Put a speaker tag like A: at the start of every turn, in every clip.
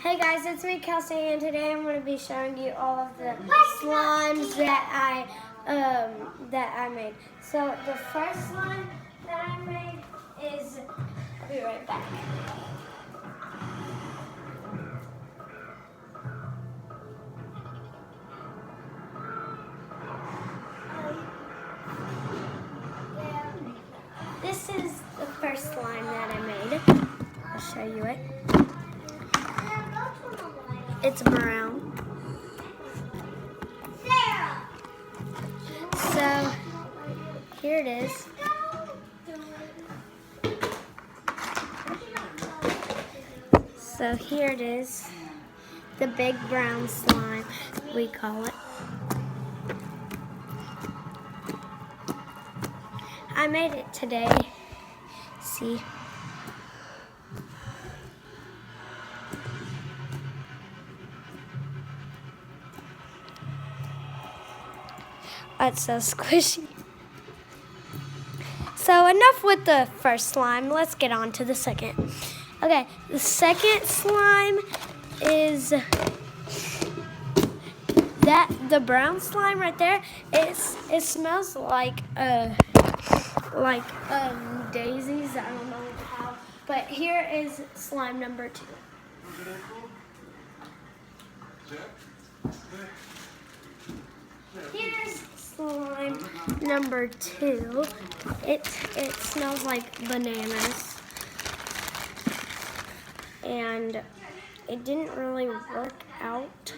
A: Hey guys, it's me, Kelsey, and today I'm going to be showing you all of the slimes that I made. So the first slime that I made is, I'll be right back. This is the first slime that I made. I'll show you it. It's brown. So here it is. So here it is. The big brown slime, we call it. I made it today. See? It's so squishy. So enough with the first slime. Let's get on to the second. Okay, the second slime is the brown slime right there. It smells like daisies. I don't know how, but here is slime number 2. Here's slime number 2. It smells like bananas, and it didn't really work out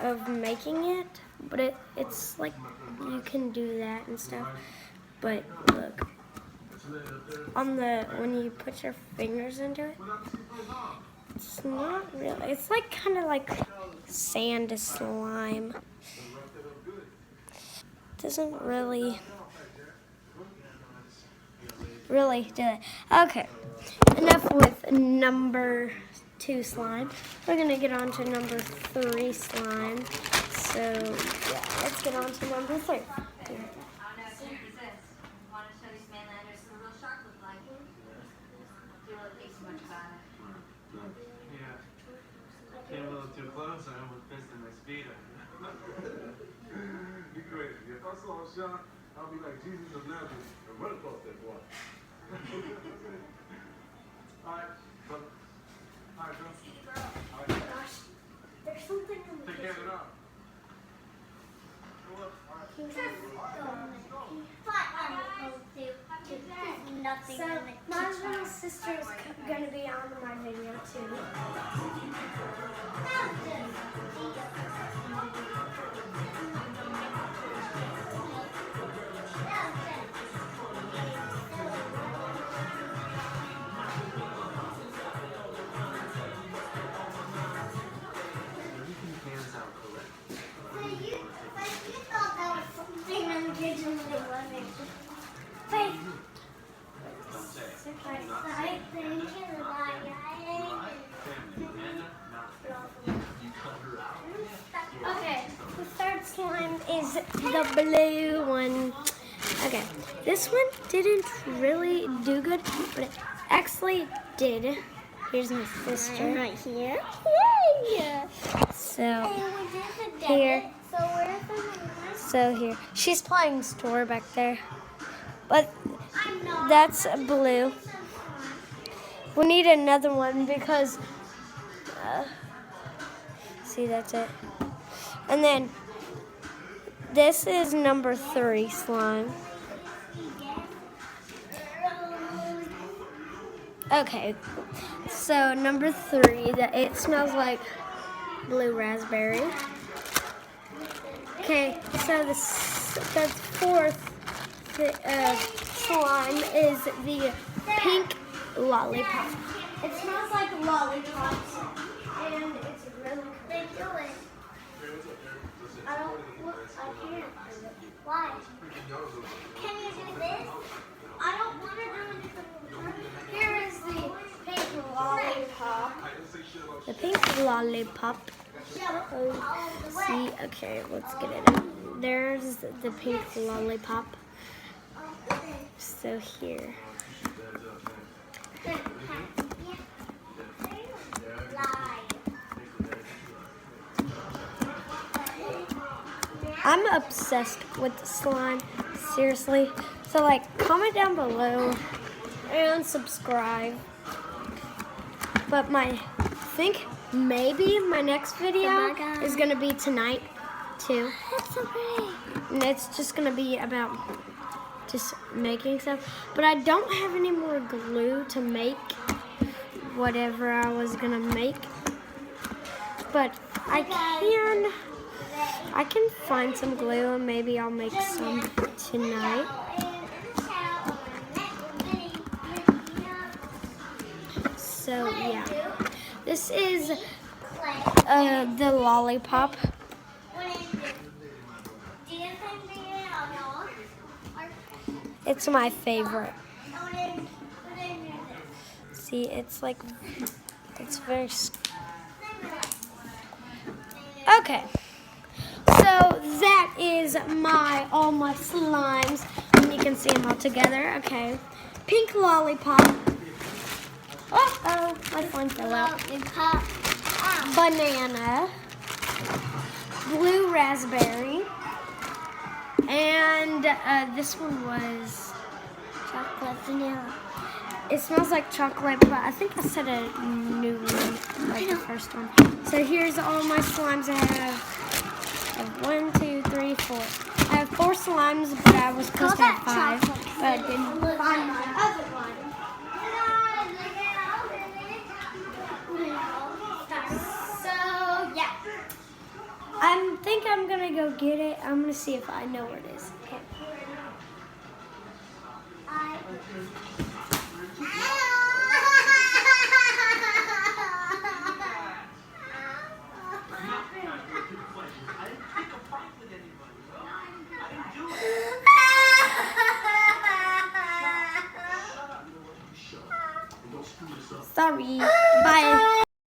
A: of making it, but it's like you can do that and stuff. But look, when you put your fingers into it, it's not really. It's like kind of like sand slime. Doesn't really do it. Okay, enough with number 2 slime. We're gonna get on to number 3 slime. So yeah, let's get on to number 3.
B: Came a little too close, I almost pissed in my speed.
C: You crazy. If I saw a shot, I'll be like Jesus of Nazareth and run across that boy. Alright, brother. Alright, bro. Alright.
A: Gosh, there's something in the
C: Take care of it up. Go up. Alright.
A: So my little sister is gonna be on my video too. Okay, the third slime is the blue one. Okay, this one didn't really do good, but it actually did. Here's my sister right here. Yay! So here, she's playing store back there, but that's blue. We need another one because, see, that's it. And then this is number 3 slime. Okay, so number 3, it smells like blue raspberry. Okay, so the 4th slime is the pink lollipop. It smells like lollipops, and it's really good. I can't. Why? Can you do this? I don't want to do anything. Here is the pink lollipop. The pink lollipop. See, okay, let's get it out. There's the pink lollipop. So here.
C: Lie.
A: I'm obsessed with slime, seriously. So like, comment down below and subscribe. But I think maybe my next video is gonna be tonight too.
D: That's so pretty.
A: And it's just gonna be about just making stuff. But I don't have any more glue to make whatever I was gonna make. But I can find some glue and maybe I'll make some tonight. So yeah, this is the lollipop. It's my favorite. See, it's like, it's very, okay. So that is all my slimes, and you can see them all together. Okay, pink lollipop. Uh-oh, my slime fell out. Banana, blue raspberry, and this one was
D: Chocolate vanilla.
A: it smells like chocolate, but I think I said a new one, like the first one. So here's all my slimes I have 1, 2, 3, 4. I have 4 slimes, but I was supposed to have 5, but I didn't find my other one. So yeah, I think I'm gonna go get it. I'm gonna see if I know where it is. Okay. Sorry. Bye.